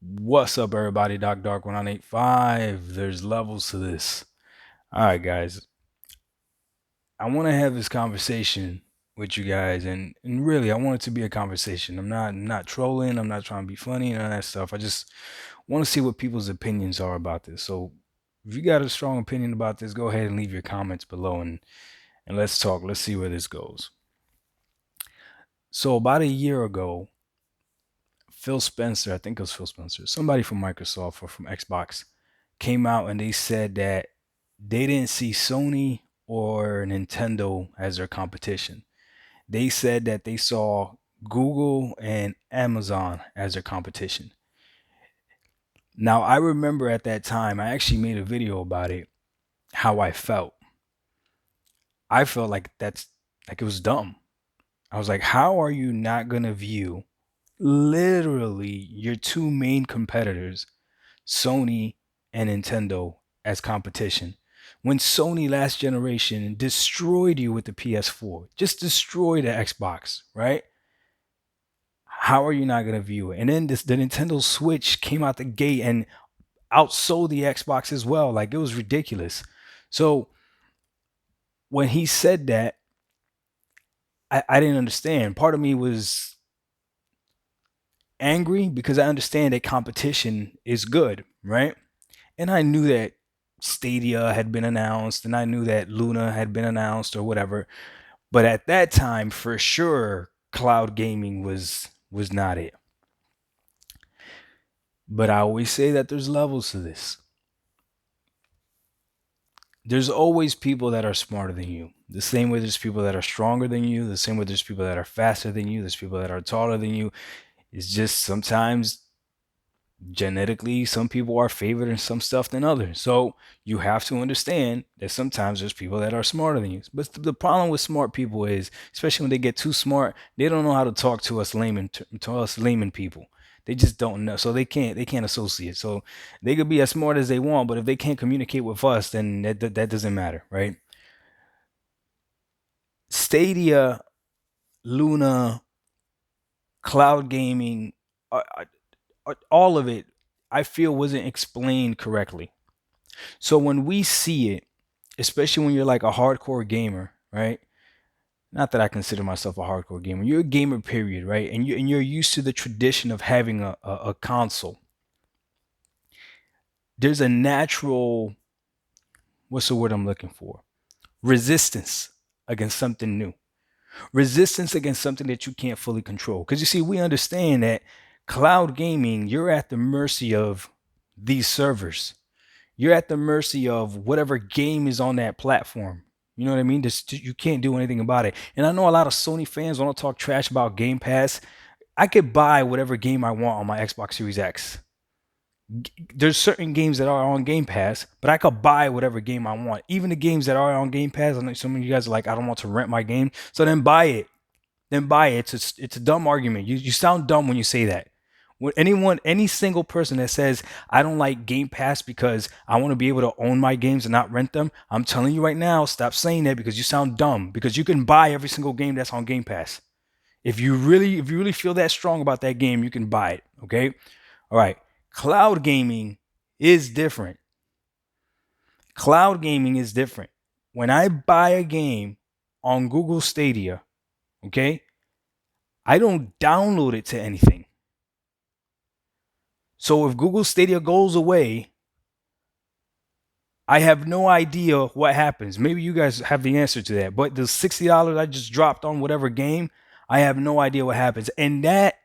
What's up, everybody? Doc Dark 1985. There's levels to this. All right, guys. I want to have this conversation with you guys, and really, I want it to be a conversation. I'm not trolling. I'm not trying to be funny and all that stuff. I just want to see what people's opinions are about this. So, if you got a strong opinion about this, go ahead and leave your comments below, and let's talk. Let's see where this goes. So, about a year ago, Phil Spencer, I think it was Phil Spencer, somebody from Microsoft or from Xbox, came out and they said that they didn't see Sony or Nintendo as their competition. They said that they saw Google and Amazon as their competition. Now, I remember at that time, I actually made a video about it, how I felt. I felt like like it was dumb. I was like, how are you not going to view literally your two main competitors, Sony and Nintendo, as competition? When Sony last generation destroyed you with the PS4, just destroyed the Xbox, right? How are you not gonna view it? And then the Nintendo Switch came out the gate and outsold the Xbox as well. Like it was ridiculous. So when he said that, I didn't understand. Part of me was angry because I understand that competition is good, right? And I knew that Stadia had been announced and I knew that Luna had been announced or whatever. But at that time, for sure, cloud gaming was not it. But I always say that there's levels to this. There's always people that are smarter than you. The same way there's people that are stronger than you, the same way there's people that are faster than you, there's people that are taller than you. It's just sometimes genetically some people are favored in some stuff than others. So you have to understand that sometimes there's people that are smarter than you. But the problem with smart people is, especially when they get too smart, they don't know how to talk to us layman people. They just don't know. So they can't associate. So they could be as smart as they want, but if they can't communicate with us, then that doesn't matter, right? Stadia, Luna, cloud gaming, all of it, I feel wasn't explained correctly. So when we see it, especially when you're like a hardcore gamer, right? Not that I consider myself a hardcore gamer. You're a gamer, period, right? And you're used to the tradition of having a console. There's a natural, what's the word I'm looking for? Resistance against something new. Resistance against something that you can't fully control. Because you see, we understand that cloud gaming, you're at the mercy of these servers. You're at the mercy of whatever game is on that platform. You know what I mean? You can't do anything about it. And I know a lot of Sony fans want to talk trash about Game Pass. I could buy whatever game I want on my Xbox Series X. There's certain games that are on Game Pass, but I could buy whatever game I want. Even the games that are on Game Pass, I know some of you guys are like, I don't want to rent my game. So then buy it. Then buy it. It's a dumb argument. You sound dumb when you say that. When any single person that says I don't like Game Pass because I want to be able to own my games and not rent them, I'm telling you right now, stop saying that because you sound dumb. Because you can buy every single game that's on Game Pass. If you really feel that strong about that game, you can buy it. Okay, all right. Cloud gaming is different. Cloud gaming is different. When I buy a game on Google Stadia, okay, I don't download it to anything. So if Google Stadia goes away, I have no idea what happens. Maybe you guys have the answer to that. But the $60 I just dropped on whatever game, I have no idea what happens. And that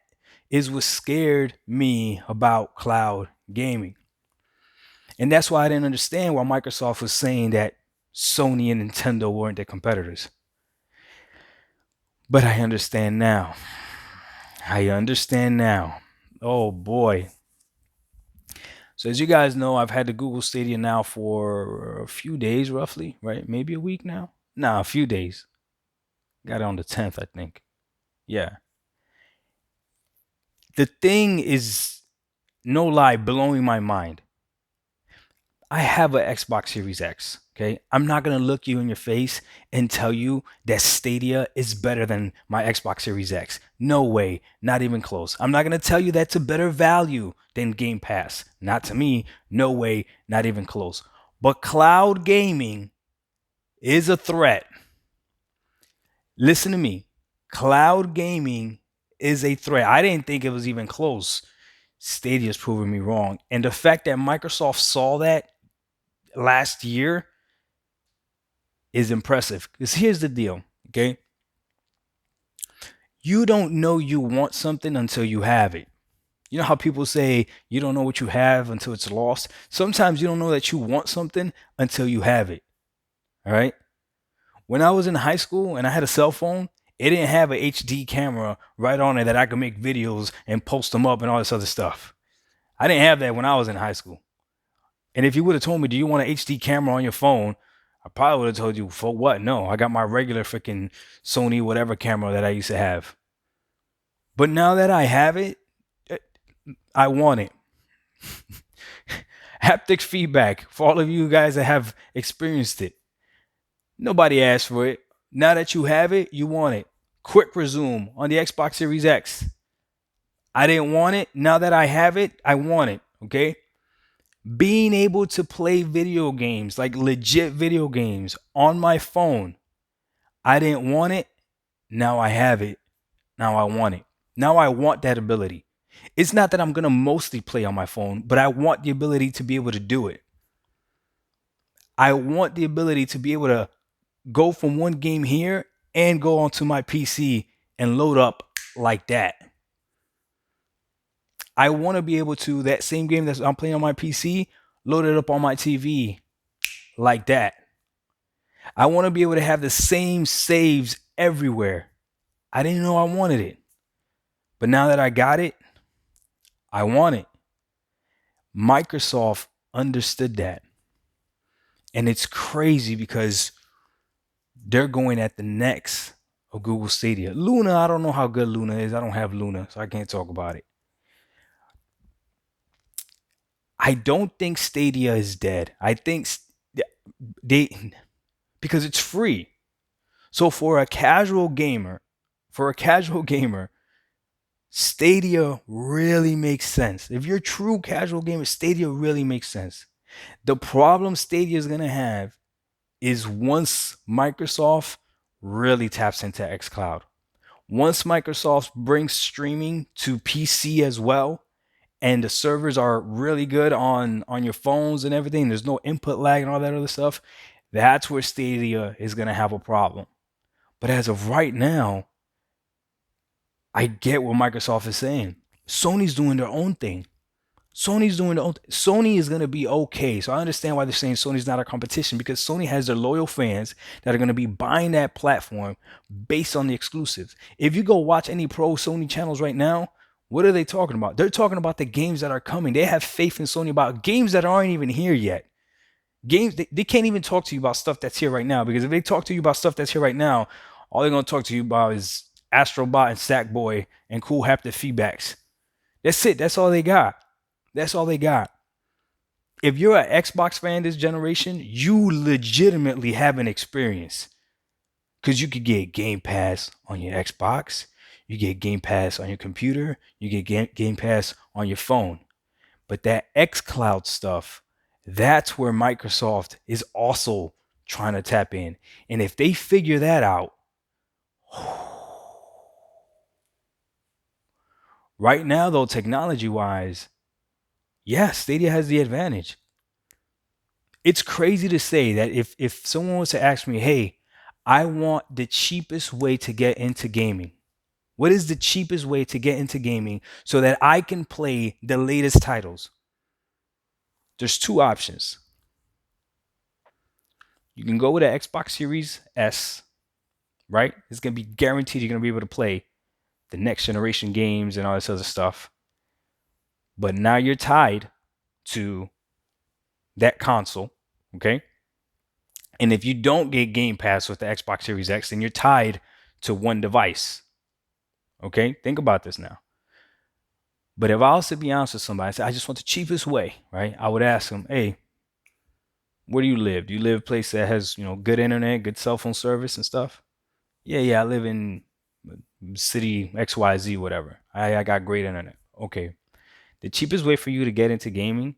is what scared me about cloud gaming. And that's why I didn't understand why Microsoft was saying that Sony and Nintendo weren't their competitors. But I understand now. I understand now. Oh boy. So as you guys know, I've had the Google Stadia now for a few days, roughly, right? Maybe a week now. Nah, a few days. Got it on the 10th, I think. Yeah. The thing is, no lie, blowing my mind. I have an Xbox Series X. Okay, I'm not gonna look you in your face and tell you that Stadia is better than my Xbox Series X. No way, not even close. I'm not gonna tell you that's a better value than Game Pass. Not to me, no way, not even close. But cloud gaming is a threat. Listen to me. Cloud gaming is a threat. I didn't think it was even close. Stadia's proving me wrong. And the fact that Microsoft saw that last year is impressive. Because here's the deal, okay? You don't know you want something until you have it. You know how people say you don't know what you have until it's lost? Sometimes you don't know that you want something until you have it. All right? When I was in high school and I had a cell phone, it didn't have a HD camera right on it that I could make videos and post them up and all this other stuff. I didn't have that when I was in high school. And if you would have told me, do you want an HD camera on your phone? I probably would have told you, for what? No, I got my regular freaking Sony whatever camera that I used to have. But now that I have it, I want it. Haptic feedback for all of you guys that have experienced it. Nobody asked for it. Now that you have it, you want it. Quick resume on the Xbox Series X. I didn't want it. Now that I have it, I want it. Okay? Being able to play video games, like legit video games, on my phone. I didn't want it. Now I have it. Now I want it. Now I want that ability. It's not that I'm going to mostly play on my phone, but I want the ability to be able to do it. I want the ability to be able to go from one game here and go onto my PC and load up like that. I want to be able to, that same game that I'm playing on my PC, load it up on my TV like that. I want to be able to have the same saves everywhere. I didn't know I wanted it. But now that I got it, I want it. Microsoft understood that. And it's crazy because they're going at the necks of Google Stadia. Luna, I don't know how good Luna is. I don't have Luna, so I can't talk about it. I don't think Stadia is dead. I think they, because it's free. So for a casual gamer, Stadia really makes sense. If you're a true casual gamer, Stadia really makes sense. The problem Stadia is going to have is once Microsoft really taps into xCloud. Once Microsoft brings streaming to PC as well, and the servers are really good on your phones and everything, there's no input lag and all that other stuff, that's where Stadia is going to have a problem. But as of right now, I get what Microsoft is saying. Sony's doing their own thing. Sony is going to be okay. So I understand why they're saying Sony's not our competition, because Sony has their loyal fans that are going to be buying that platform based on the exclusives. If you go watch any pro Sony channels right now, what are they talking about? They're talking about the games that are coming. They have faith in Sony about games that aren't even here yet. Games, they can't even talk to you about stuff that's here right now, because if they talk to you about stuff that's here right now, all they're going to talk to you about is Astrobot and Sackboy and cool haptic feedbacks. That's it. That's all they got. That's all they got. If you're an Xbox fan this generation, you legitimately have an experience. Because you could get Game Pass on your Xbox, you get Game Pass on your computer, you get Game Pass on your phone. But that xCloud stuff, that's where Microsoft is also trying to tap in. And if they figure that out, right now though, technology-wise, yeah, Stadia has the advantage. It's crazy to say that if someone was to ask me, hey, I want the cheapest way to get into gaming. What is the cheapest way to get into gaming so that I can play the latest titles? There's two options. You can go with the Xbox Series S, right? It's going to be guaranteed you're going to be able to play the next generation games and all this other stuff. But now you're tied to that console, okay? And if you don't get Game Pass with the Xbox Series X, then you're tied to one device. Okay? Think about this now. But if I was to be honest with somebody, I say, I just want the cheapest way, right? I would ask them, hey, Where do you live? Do you live a place that has, good internet, good cell phone service and stuff? Yeah, I live in city XYZ, whatever. I got great internet. Okay. The cheapest way for you to get into gaming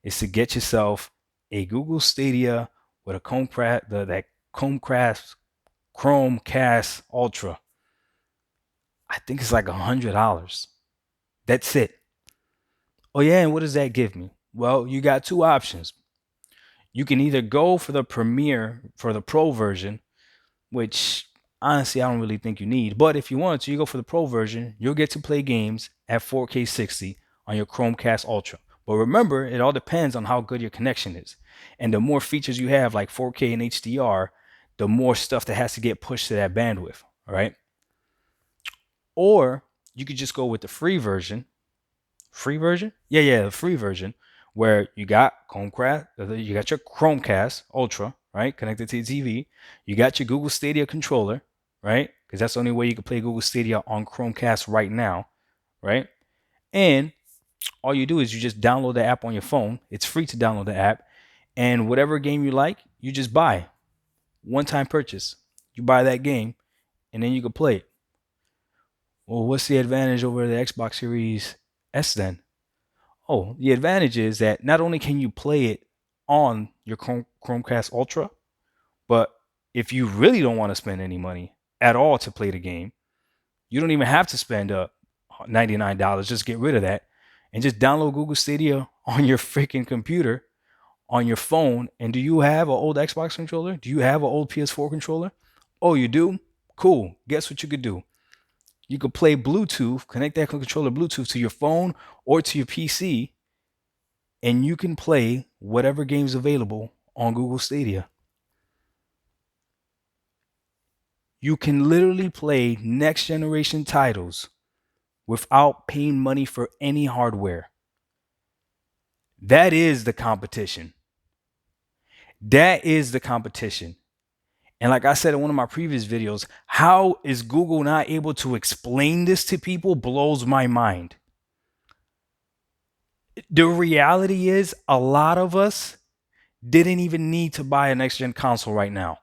is to get yourself a Google Stadia with a Chromecast Ultra. I think it's like $100. That's it. Oh yeah, and what does that give me? Well, you got two options. You can either go for the Pro version, which honestly I don't really think you need. But if you want to, you go for the Pro version. You'll get to play games at 4K 60 on your Chromecast Ultra. But remember, it all depends on how good your connection is. And the more features you have, like 4K and HDR, the more stuff that has to get pushed to that bandwidth. All right. Or you could just go with the free version. Free version? Yeah, the free version, where you got your Chromecast Ultra, right, connected to your TV. You got your Google Stadia controller, right, because that's the only way you can play Google Stadia on Chromecast right now, right? And all you do is you just download the app on your phone. It's free to download the app, and whatever game you like, you just buy. One-time purchase. You buy that game, and then you can play it. Well, what's the advantage over the Xbox Series S then? Oh, the advantage is that not only can you play it on your Chromecast Ultra, but if you really don't want to spend any money at all to play the game, you don't even have to spend $99. Just get rid of that and just download Google Stadia on your freaking computer, on your phone. And do you have an old Xbox controller? Do you have an old PS4 controller? Oh, you do? Cool. Guess what you could do? You could play Bluetooth, connect that controller Bluetooth to your phone or to your PC, and you can play whatever games available on Google Stadia. You can literally play next generation titles without paying money for any hardware. That is the competition. That is the competition. And like I said in one of my previous videos, how is Google not able to explain this to people blows my mind. The reality is, a lot of us didn't even need to buy a next gen console right now.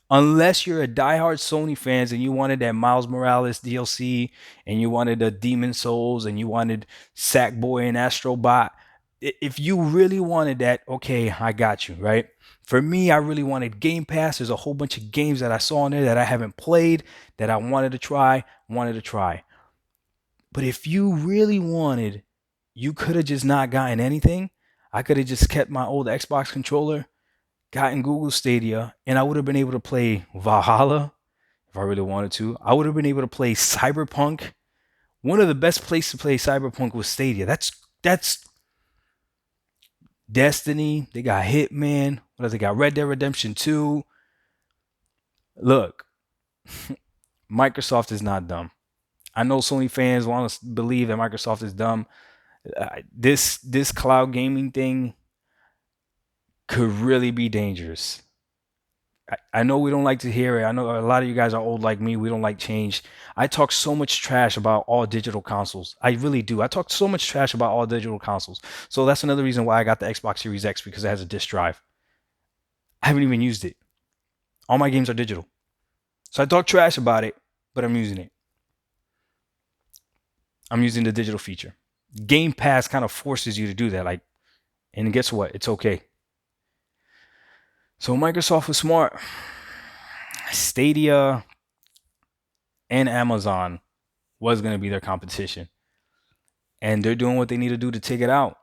Unless you're a diehard Sony fans and you wanted that Miles Morales DLC and you wanted the Demon Souls and you wanted Sackboy and Astrobot. If you really wanted that, okay, I got you, right? For me, I really wanted Game Pass. There's a whole bunch of games that I saw in there that I haven't played that I wanted to try. But if you really wanted, you could have just not gotten anything. I could have just kept my old Xbox controller, gotten Google Stadia, and I would have been able to play Valhalla if I really wanted to. I would have been able to play Cyberpunk. One of the best places to play Cyberpunk was Stadia. That's Destiny. They got Hitman. What else? They got Red Dead Redemption 2. Look, Microsoft is not dumb. I know Sony fans want to believe that Microsoft is dumb. This cloud gaming thing could really be dangerous. I know we don't like to hear it. I know a lot of you guys are old like me. We don't like change. I talk so much trash about all digital consoles. I really do. I talk so much trash about all digital consoles. So that's another reason why I got the Xbox Series X, because it has a disk drive. I haven't even used it. All my games are digital. So I talk trash about it, but I'm using it. I'm using the digital feature. Game Pass kind of forces you to do that. And guess what? It's okay. So Microsoft was smart. Stadia and Amazon was going to be their competition. And they're doing what they need to do to take it out.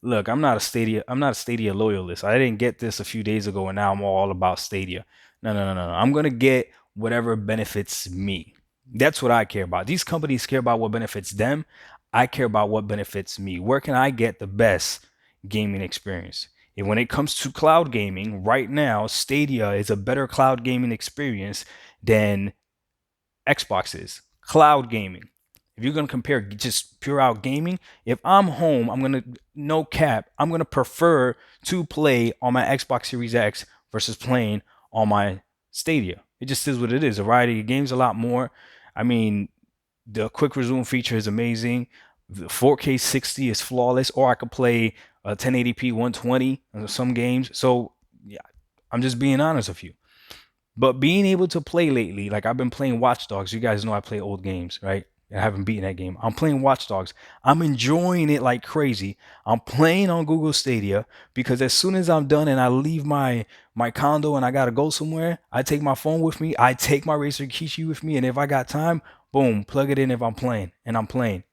Look, I'm not a Stadia loyalist. I didn't get this a few days ago and now I'm all about Stadia. No. I'm going to get whatever benefits me. That's what I care about. These companies care about what benefits them. I care about what benefits me. Where can I get the best gaming experience? And when it comes to cloud gaming, right now, Stadia is a better cloud gaming experience than Xbox is. Cloud gaming. If you're going to compare just pure out gaming, if I'm home, no cap, I'm going to prefer to play on my Xbox Series X versus playing on my Stadia. It just is what it is. A variety of games, a lot more. I mean, the quick resume feature is amazing. The 4K 60 is flawless, or I could play 1080p 120 on some games. So yeah, I'm just being honest with you. But being able to play lately, like I've been playing Watch Dogs. You guys know I play old games, right? I haven't beaten that game. I'm playing Watch Dogs. I'm enjoying it like crazy. I'm playing on Google Stadia because as soon as I'm done and I leave my condo and I gotta go somewhere, I take my phone with me. I take my Razer Kishi with me, and if I got time, boom, plug it in if I'm playing, and I'm playing.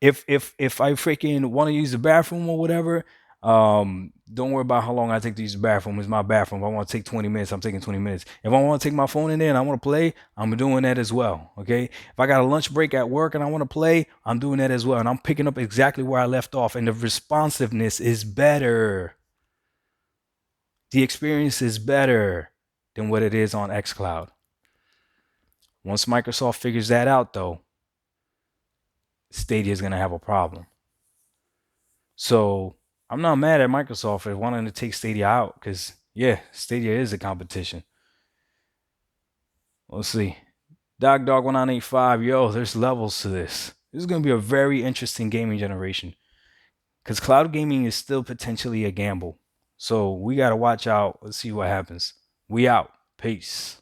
If I freaking want to use the bathroom or whatever, don't worry about how long I take to use the bathroom. It's my bathroom. If I want to take 20 minutes, I'm taking 20 minutes. If I want to take my phone in there and I want to play, I'm doing that as well. Okay. If I got a lunch break at work and I want to play, I'm doing that as well. And I'm picking up exactly where I left off. And the responsiveness is better. The experience is better than what it is on xCloud. Once Microsoft figures that out, though, Stadia is going to have a problem. So I'm not mad at Microsoft for wanting to take Stadia out because, yeah, Stadia is a competition. Let's see. Dog 1985, yo, there's levels to this. This is going to be a very interesting gaming generation because cloud gaming is still potentially a gamble. So we got to watch out. Let's see what happens. We out. Peace.